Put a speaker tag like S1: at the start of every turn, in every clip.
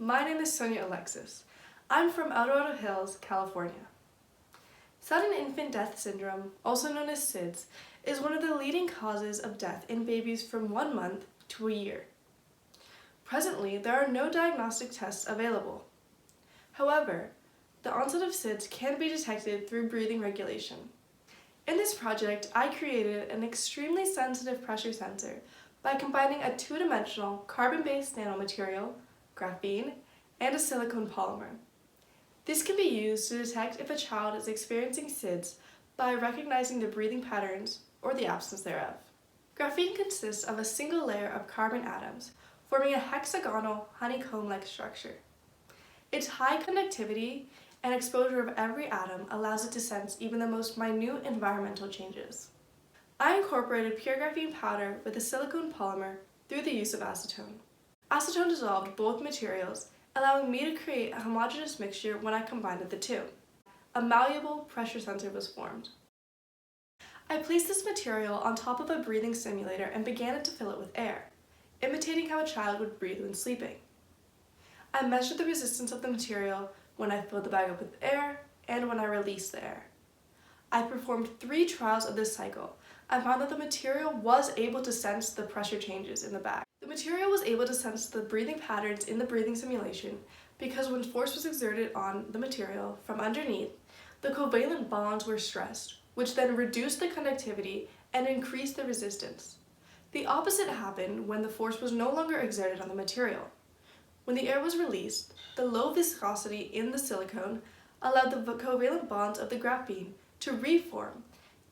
S1: My name is Sonia Alexis. I'm from El Dorado Hills, California. Sudden infant death syndrome, also known as SIDS, is one of the leading causes of death in babies from 1 month to a year. Presently, there are no diagnostic tests available. However, the onset of SIDS can be detected through breathing regulation. In this project, I created an extremely sensitive pressure sensor by combining a two-dimensional carbon-based nanomaterial, graphene, and a silicone polymer. This can be used to detect if a child is experiencing SIDS by recognizing the breathing patterns or the absence thereof. Graphene consists of a single layer of carbon atoms, forming a hexagonal honeycomb-like structure. Its high conductivity and exposure of every atom allows it to sense even the most minute environmental changes. I incorporated pure graphene powder with a silicone polymer through the use of acetone. Acetone dissolved both materials, allowing me to create a homogeneous mixture when I combined the two. A malleable pressure sensor was formed. I placed this material on top of a breathing simulator and began to fill it with air, imitating how a child would breathe when sleeping. I measured the resistance of the material when I filled the bag up with air and when I released the air. I performed 3 trials of this cycle. I found that the material was able to sense the pressure changes in the bag. The material was able to sense the breathing patterns in the breathing simulation because when force was exerted on the material from underneath, the covalent bonds were stressed, which then reduced the conductivity and increased the resistance. The opposite happened when the force was no longer exerted on the material. When the air was released, the low viscosity in the silicone allowed the covalent bonds of the graphene to reform,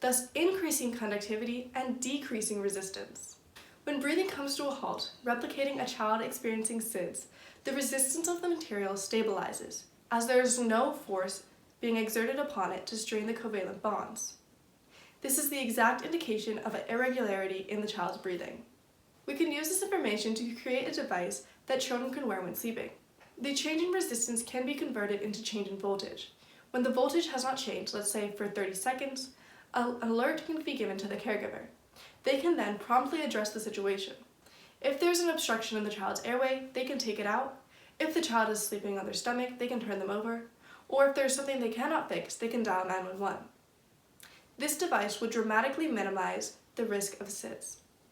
S1: thus increasing conductivity and decreasing resistance. When breathing comes to a halt, replicating a child experiencing SIDS, the resistance of the material stabilizes, as there is no force being exerted upon it to strain the covalent bonds. This is the exact indication of an irregularity in the child's breathing. We can use this information to create a device that children can wear when sleeping. The change in resistance can be converted into change in voltage. When the voltage has not changed, let's say for 30 seconds, an alert can be given to the caregiver. They can then promptly address the situation. If there's an obstruction in the child's airway, they can take it out. If the child is sleeping on their stomach, they can turn them over. Or if there's something they cannot fix, they can dial 911. This device would dramatically minimize the risk of SIDS.